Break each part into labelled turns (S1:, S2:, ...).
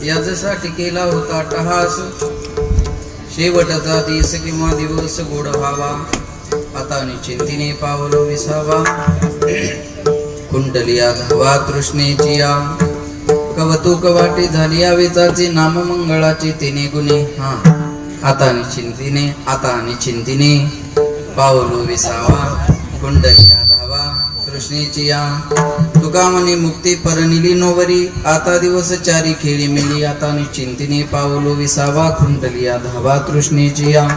S1: याच्यासाठी केला होता टहास, शेवटचा दिस किंवा दिवस गोड व्हावा, आता निश्चिंतीने पावलो विसावा. कुंडलिया धावा तृष्णेची या, कवतुक वाटे झाली या वेचाची, नाम मंगळाची तिने गुणे. आता निश्चिंतीने पावलो विसावा. कुंडलिया धावा तृष्णेची या, तुका म्हणे मुक्ती परनिली नोवरी, आता दिवस चारी खेळी मिली, आता निश्चिंतीने पावलो विसावा. कुंडलिया धावा तृष्णेची या.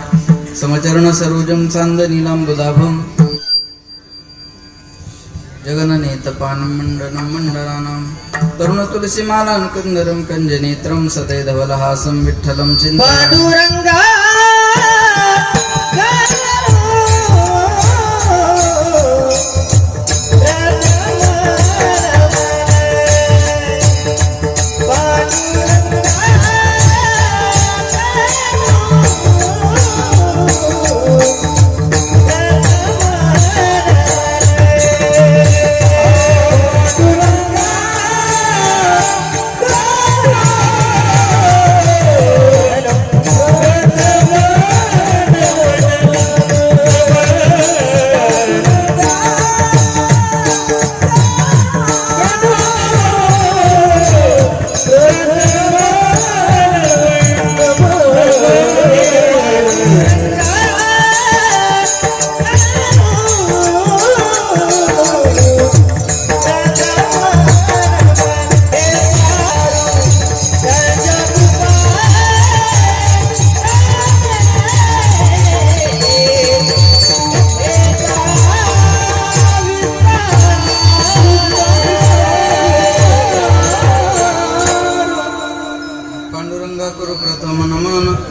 S1: समचरण सरोजम चांद नीलांबुदाभम, जगननेतपानं मंडनं मंडलानां, तरुण तुलसीमालां कंदरं कंजनेत्रं, सदै धवलहासं विठ्ठलं चिन्तयामि.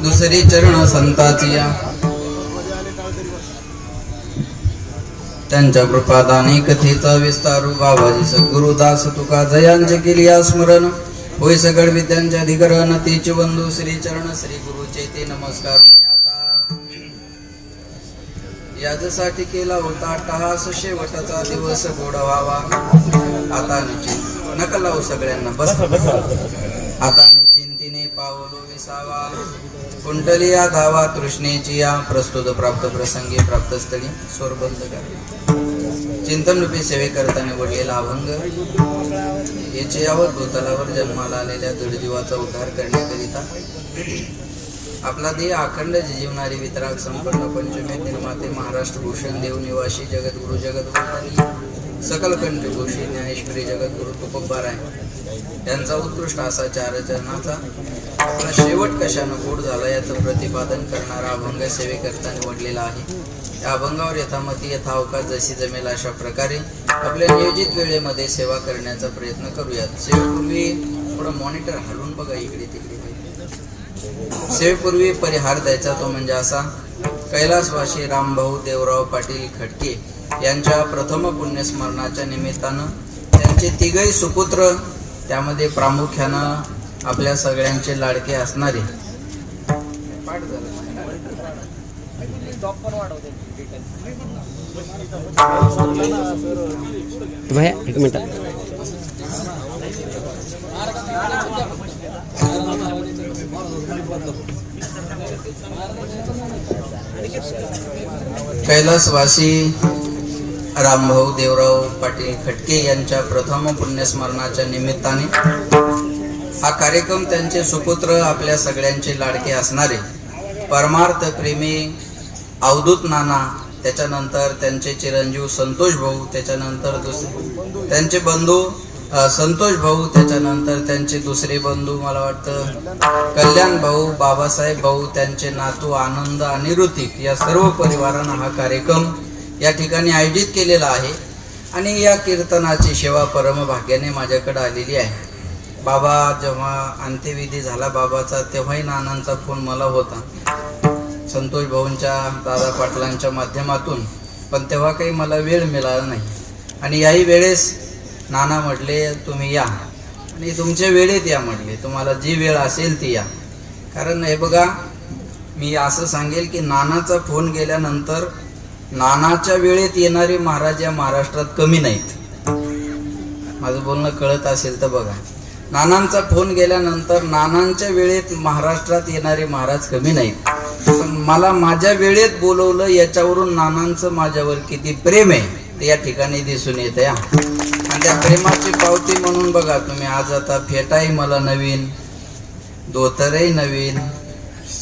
S1: दुसरी चरण संताची या, त्यांच्या कृपादाने कथेचा विस्तारू. बाबाजी सद्गुरुदास तुका जयांचे केली स्मरण, होय सगळ विद्यांच्या अधिकरण. तेचे बंधू श्री चरण श्री गुरुचे ते नमस्कार. आता याच्यासाठी केला होता टहास, शेवटचा दिवस गोड व्हावा, आता निश्चिंत नका लावू सगळ्यांना बस. आता निश्चिंतीने पावलो विसावा. कुंडलिया धावा तृष्णेची या, प्रस्तुत प्राप्त प्रसंगी प्राप्त स्थळी स्वर बंद करा. चिंतन रूपी सेवे करता निवडलेला अभंग, याचे यावत भूतलावर जन्माला आलेल्या दृढजीवाचा उद्धार करण्याकरिता आपला देह अखंड जीवनारी वितराग संपन्न पंचमे निर्माते महाराष्ट्र भूषण देव निवासी जगद्गुरु जगद्गुरु सकल कंठघोषी ज्ञानेश्वरी जगद्गुरु तुकोबार आहे, त्यांचा उत्कृष्ट असा चारचरणाचा आपला शेवट कशानं गोड झाला याचं प्रतिपादन करणारा अभंग सेवेकरता निवडलेला आहे. या अभंगावर यथामती यथावकाश जशी जमेल अशा प्रकारे आपल्या नियोजित वेळेमध्ये सेवा करण्याचा प्रयत्न करूयात. सेवेपूर्वी थोडं मॉनिटर हलवून बघा इकडे तिकडे. सेवेपूर्वी परिहार द्यायचा तो म्हणजे असा, कैलासवासी रामभाऊ देवराव पाटील खडके यांच्या प्रथम पुण्यस्मरणाच्या निमित्तानं त्यांचे तिघही सुपुत्र, त्यामध्ये प्रामुख्यानं आपल्या सगळ्यांचे लाडके असणारे
S2: भैया एक मिनिट.
S1: कैलासवासी रामभाऊ देवराव पाटील खडके यांच्या प्रथम पुण्यस्मरणाच्या निमित्ताने हा कार्यक्रम त्यांचे सुपुत्र, आपल्या सगळ्यांचे लाडके असणारे परमार्थ प्रेमी अवधूत नाना, त्याच्यानंतर त्यांचे चिरंजीव संतोष भाऊ, त्याच्यानंतर त्यांचे बंधू संतोष भाऊ, त्याच्यानंतर त्यांचे दुसरे बंधू मला वाटतं कल्याण भाऊ, बाबासाहेब भाऊ, त्यांचे नातू आनंद आणि ऋतिक, या सर्व परिवारांना हा कार्यक्रम या ठिकाणी आयोजित केलेला आहे. आणि या कीर्तनाची सेवा परमभाग्याने माझ्याकडे आलेली आहे. बाबा जेव्हा अंत्यविधी झाला बाबाचा, तेव्हाही नानांचा फोन मला होता संतोष भाऊंच्या दादा पाटलांच्या माध्यमातून, पण तेव्हा काही मला वेळ मिळाला नाही. आणि याही वेळेस नाना म्हटले तुम्ही या, आणि तुमच्या वेळेत या म्हटले, तुम्हाला जी वेळ असेल ती या. कारण हे बघा, मी असं सांगेल की नानाचा फोन गेल्यानंतर नानाच्या वेळेत येणारे महाराज या महाराष्ट्रात कमी नाहीत. माझं बोलणं कळत असेल तर बघा. नानांचा फोन गेल्यानंतर नानांच्या वेळेत महाराष्ट्रात येणारे महाराज कमी नाहीत, पण मला माझ्या वेळेत बोलवलं याच्यावरून नानांचं माझ्यावर किती प्रेम आहे ते या ठिकाणी दिसून येत आहे. आणि त्या प्रेमाची पावती म्हणून बघा तुम्ही, आज आता फेटाही मला नवीन, धोतरही नवीन,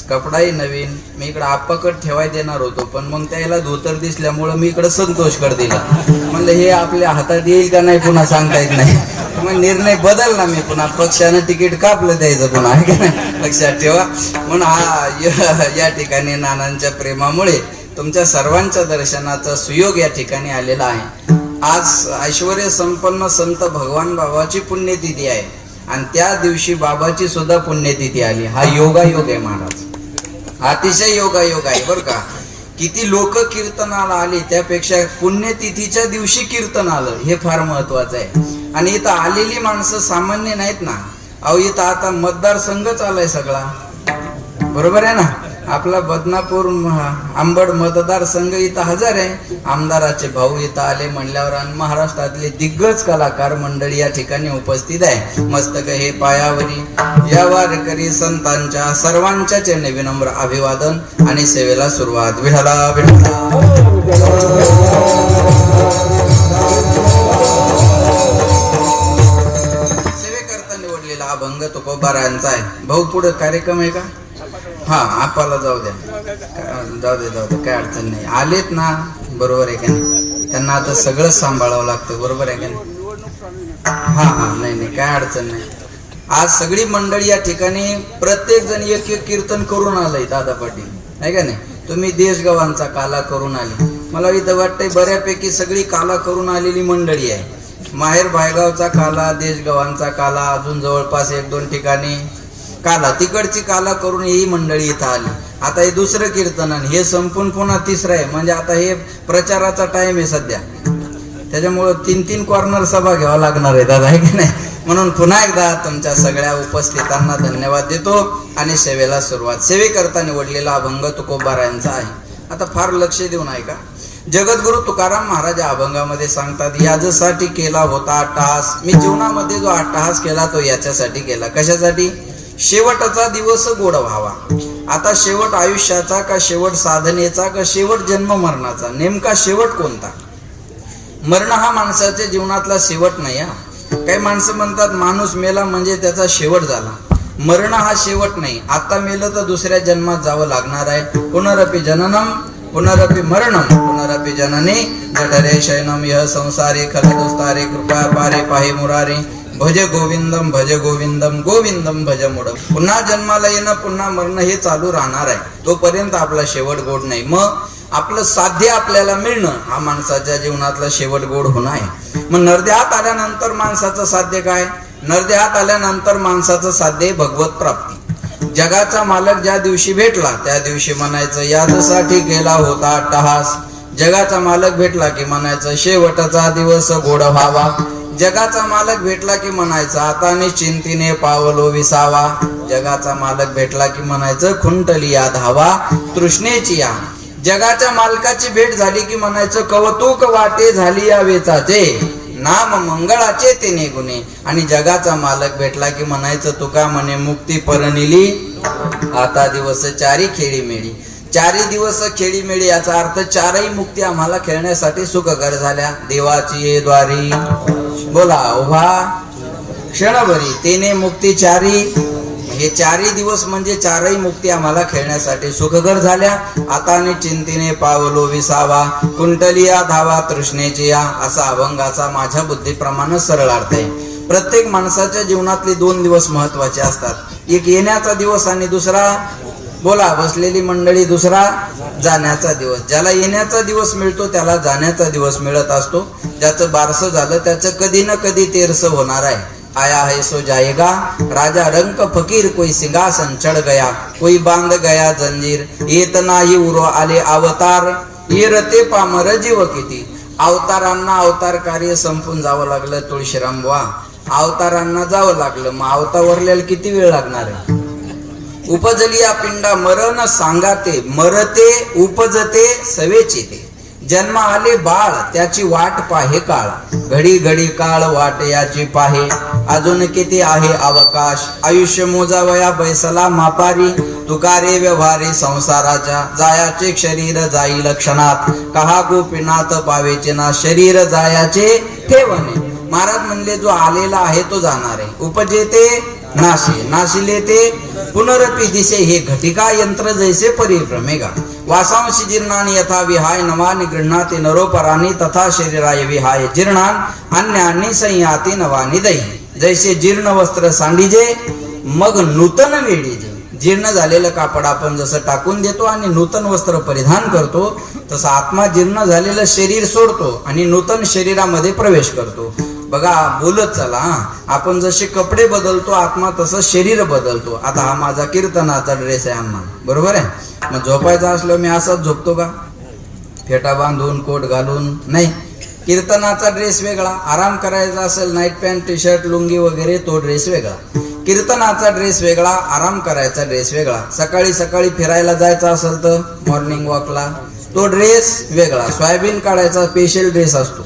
S1: कपडाही नवीन. मी इकडं आप्पाकड ठेवाय देणार होतो, पण मग त्याला धोतर दिसल्यामुळं मी इकडं संतोषकड दिला. म्हणलं हे आपल्या हातात येईल का नाही पुन्हा सांगता येत नाही. मग निर्णय बदलला मी, पुन्हा पक्षानं तिकीट कापलं द्यायचं पुन्हा, आहे का नाही, लक्षात ठेवा. म्हणून या ठिकाणी नानांच्या प्रेमामुळे तुमच्या सर्वांच्या दर्शनाचा सुयोग या ठिकाणी आलेला आहे. आज ऐश्वर्य संपन्न संत भगवान बाबाची पुण्यतिथी आहे आणि त्या दिवशी बाबाची सुद्धा पुण्यतिथी आली. हा योगायोग आहे महाराज, अतिशय योगायोग आहे बरं का. किती लोक कीर्तनाला आली त्यापेक्षा पुण्यतिथीच्या दिवशी कीर्तन आलं हे फार महत्वाचं आहे. आणि इथं आलेली माणसं सामान्य नाहीत ना. अहो इथं आता मतदारसंघच आलाय सगळा, बरोबर आहे ना. आपला बदनापूर आंबड मतदारसंघ इथं हजर आहे. आमदाराचे भाऊ इथं आले म्हणल्यावर आणि महाराष्ट्रातले दिग्गज कलाकार मंडळी या ठिकाणी उपस्थित आहे. मस्तक हे पायावरी या वारकरी संतांच्या सर्वांच्या चरणी विनम्र अभिवादन आणि सेवेला सुरुवात. विठला सेवेकरता निवडलेला अभंग तुकोबारायांचा आहे. भाऊ पुढे कार्यक्रम आहे का? हा, आपल्याला जाऊ द्या, जाऊ दे, काय अडचण नाही. आलेत ना, बरोबर आहे का नाही. त्यांना आता सगळंच सांभाळावं लागतं, बरोबर आहे का नाही. हा, नाही काय अडचण नाही. आज सगळी मंडळी या ठिकाणी प्रत्येक जण एक एक कीर्तन करून आलंय. दादा पाटील आहे का नाही. तुम्ही देशगावांचा काला करून आले. मला इथं वाटतंय बऱ्यापैकी सगळी काला करून आलेली मंडळी आहे. माहेर भायगावचा काला, देशगावांचा काला, अजून जवळपास 1-2 ठिकाणी काला, तिकडची काला करून ही मंडळी इथं आली. आता हे दुसरं कीर्तन हे संपून पुन्हा तिसरं आहे. म्हणजे आता हे प्रचाराचा टाइम आहे सध्या, त्याच्यामुळं 3-3 कॉर्नर सभा घ्यावा लागणार आहे दादा, आहे की नाही. म्हणून पुन्हा एकदा तुमच्या सगळ्या उपस्थितांना धन्यवाद देतो आणि सेवेला सुरुवात. सेवेकरता निवडलेला अभंग तुकोबारायांचा आहे. आता फार लक्ष देऊन ऐका. जगद्गुरु तुकाराम महाराज अभंगामध्ये सांगतात, याच्यासाठी केला होता अट्टहास. मी जीवनामध्ये जो अट्टहास केला तो याच्यासाठी केला. कशासाठी? शेवटचा दिवस गोड व्हावा. आता शेवट आयुष्याचा का शेवट साधनेचा का शेवट जन्म मरणाचा? नेमका शेवट कोणता? मरण हा माणसाच्या जीवनातला शेवट नाही. काही माणसं म्हणतात माणूस मेला म्हणजे त्याचा शेवट झाला. मरण हा शेवट नाही. आता मेलं तर दुसऱ्या जन्मात जावं लागणार आहे. पुनरपि जननम पुनरपि मरणम पुनरपि जननी जठरे शयनम यह संसारे खलदुस्तारे कृपा पारे पाहे मुरारे भज गोविंदम गोविंदम भज मुड. पुन्हा जन्माला येणं पुन्हा मरणं हे चालू राहणार आहे. तोपर्यंत आपला शेवट गोड नाही. मग आपलं साध्य आपल्याला मिळणं हा माणसाच्या जीवनातला शेवट गोड होणं आहे. मग नरदेहात आल्यानंतर माणसाचं साध्य काय? नरदेहात आल्यानंतर माणसाचं साध्य भगवत प्राप्ती. जगाचा मालक ज्या दिवशी भेटला त्या दिवशी म्हणायचं यासाठी केला होता अट्टहास. जगाचा मालक भेटला की म्हणायचं शेवटचा दिवस गोड व्हावा. जगाचा मालक भेटला की म्हणायचं आता निश्चिंतीने पावलो विसावा. जगाचा मालक भेटला की म्हणायचं खुंटली या धावा तृष्णेची या. जगाच्या मालकाची भेट झाली की म्हणायचं कौतुक वाटे झाली या वेचाचे नाम मंगळाचे तेने गुणे. आणि जगाचा मालक भेटला की म्हणायचं तुका म्हणे मुक्ती परनिली आता दिवस चारी खेळी मेळी. 4 दिवस खेळी मेळी याचा अर्थ 4ही मुक्ती आम्हाला खेळण्यासाठी सुखकर झाल्या. देवाची ये द्वारी बोला उभा क्षणभरी तेने मुक्ती 4ही. हे 4ही दिवस म्हणजे 4ही मुक्ती आम्हाला खेळण्यासाठी सुखकर झाल्या. आता आणि चिंतीने पावलो विसावा कुंटलिया धावा तृष्णेची या. असा अभंगाचा माझ्या बुद्धीप्रमाणे सरळ अर्थ आहे. प्रत्येक माणसाच्या जीवनातले 2 दिवस महत्वाचे असतात. एक येण्याचा दिवस आणि दुसरा बोला बसलेली मंडळी दुसरा जाण्याचा दिवस. ज्याला येण्याचा दिवस मिळतो त्याला जाण्याचा दिवस मिळत असतो. ज्याचं बारसं झालं त्याचं कधी ना कधी तेरसं होणार आहे. आया है सो जाएगा राजा रंक फकीर कोई सिंहासन चढ़ गया कोई बांध गया जंजीर. येत नाही उरो आले अवतार येरते पामर जीव किती. अवतारांना अवतार कार्य संपून जावं लागलं. तुळशीराम बुवा अवतारांना जावं लागलं. मग अवतावरल्याला किती वेळ लागणार आहे? उपजलिया पिंडा मरण सांगाते मरते उपजते सवेची ते. जन्म आले बाळ त्याची वाट पाहे काळ, घडी घडी काळ वाट याची पाहे, अजून किती आहे अवकाश, आयुष्य मोजावया बैसला मापारी, तुकारे व्यवहारी संसाराच्या, जायाचे शरीर जाईल क्षणात, कहा गोपीनाथ पावेचे ना शरीर जायाचे ठेवणे. महाराज म्हणले जो आलेला आहे तो जाणार आहे, उपजे ते नाशी, नाशिले ते पुनरपी दिसे, हे घटिका यंत्र जैसे परिभ्रमेगा, वासांशी जीर्णानि यथा विहाय नवानि गृह्णाति नरोपराणि, तथा शरीराय विहाय जीर्णान अन्यानि संयाति नवानि दही. जैसे जीर्ण वस्त्र सांडीजे मग नूतन वेडीजे, जीर्ण झालेलं कापड आपण जसं टाकून देतो आणि नूतन वस्त्र परिधान करतो, तसं आत्मा जीर्ण झालेलं शरीर सोडतो आणि नूतन शरीरामध्ये प्रवेश करतो. बघा बोलत चला, आपण जसे कपडे बदलतो आत्मा तसं शरीर बदलतो. आता हा माझा कीर्तनाचा ड्रेस आहे आम्हा, बरोबर आहे. मग झोपायचा असलो मी असाच झोपतो का, फेटा बांधून कोट घालून नाही. कीर्तनाचा ड्रेस वेगळा, आराम करायचा असेल night pant T shirt lungi वगैरे तो ड्रेस वेगळा. कीर्तनाचा ड्रेस वेगळा, आराम करायचा ड्रेस वेगळा. सकाळी सकाळी फिरायला जायचं असेल तर मॉर्निंग वॉकला तो ड्रेस वेगळा. सोयाबीन काढायचा स्पेशल ड्रेस असतो,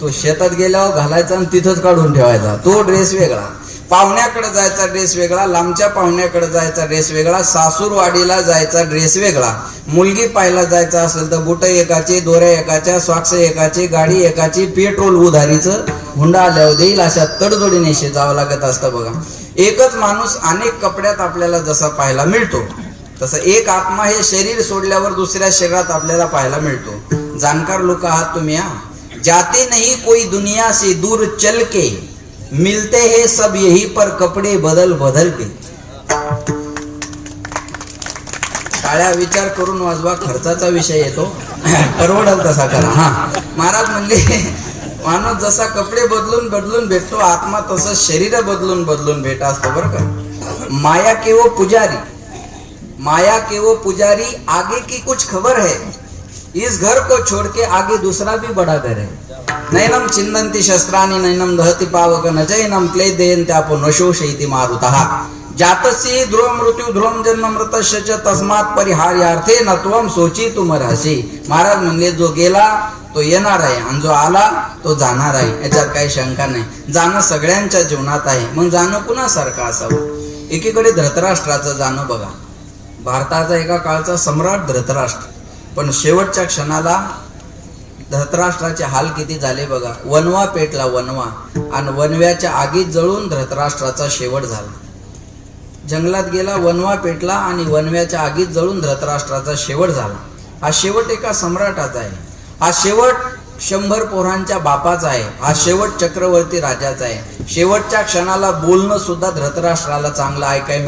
S1: तो शेतात गेल्यावर घालायचा आणि तिथंच काढून ठेवायचा, तो ड्रेस वेगळा. पाहुण्याकडे जायचा ड्रेस वेगळा, लांबच्या पाहुण्याकडे जायचा ड्रेस वेगळा, सासूरवाडीला जायचा ड्रेस वेगळा. मुलगी पाहायला जायचा असेल तर बुट एकाचे, दोऱ्या एकाच्या, सॉक्स एकाचे, गाडी एकाची, पेट्रोल उधारीचं, हुंडा आल्यावर देईल अशा तडजोडीने जावं लागत असतं. बघा एकच माणूस अनेक कपड्यात आपल्याला जसा पाहायला मिळतो, तसं एक आत्मा हे शरीर सोडल्यावर दुसऱ्या शरीरात आपल्याला पाहायला मिळतो. जाणकार लोक आहात तुम्ही. जाते नहीं कोई दुनिया से दूर चल के, मिलते हैं सब यही पर कपडे बदल बदल के. टाळ्या विचार करून वाजवा, खर्चाचा विषय येतो, परवडल तसा करा. महाराज म्हणले माणूस जसा कपडे बदलून बदलून भेटतो, आत्मा तसं शरीर बदलून बदलून भेट असतो बरं का. माया के वो पुजारी, माया के वो पुजारी, आगे की कुछ खबर है, इस घर को छोड़ के आगे दूसरा भी बड़ा घर है. नैनम छिंदन्ति शस्त्राणि नैनम दहति पावक न चैनम क्लेदयन्त्यापो नशोषयति मारुतः. जातस्य ध्रुव मृत्यू ध्रुवम जन्म मृतस्य च तस्मात् परिहार्यार्थे न त्वं शोचितुमर्हसि. महाराज म्हणले जो गेला तो येणार आहे आणि जो आला तो जाणार आहे, याच्यात काही शंका नाही. जाणं सगळ्यांच्या जीवनात आहे. मग जाणं कुणासारखं असावं. एकीकडे धृतराष्ट्राचं जाणं बघा, भारताचा एका काळचा सम्राट धृतराष्ट्र, पण शेवटच्या क्षणाला धृतराष्ट्राचे हाल किती झाले बघा. वनवा पेटला वनवा, आणि वनव्याच्या आगीत जळून धृतराष्ट्राचा शेवट झाला. जंगलात गेला, वनवा पेटला आणि वनव्याच्या आगीत जळून धृतराष्ट्राचा शेवट झाला. हा शेवट एका सम्राटाचा आहे. हा शेवट 100 पोरांच्या बापाचा आहे. हा शेवट चक्रवर्ती राजाचा आहे. शेवटच्या क्षणाला बोलणं सुद्धा धृतराष्ट्राला चांगलं ऐकाय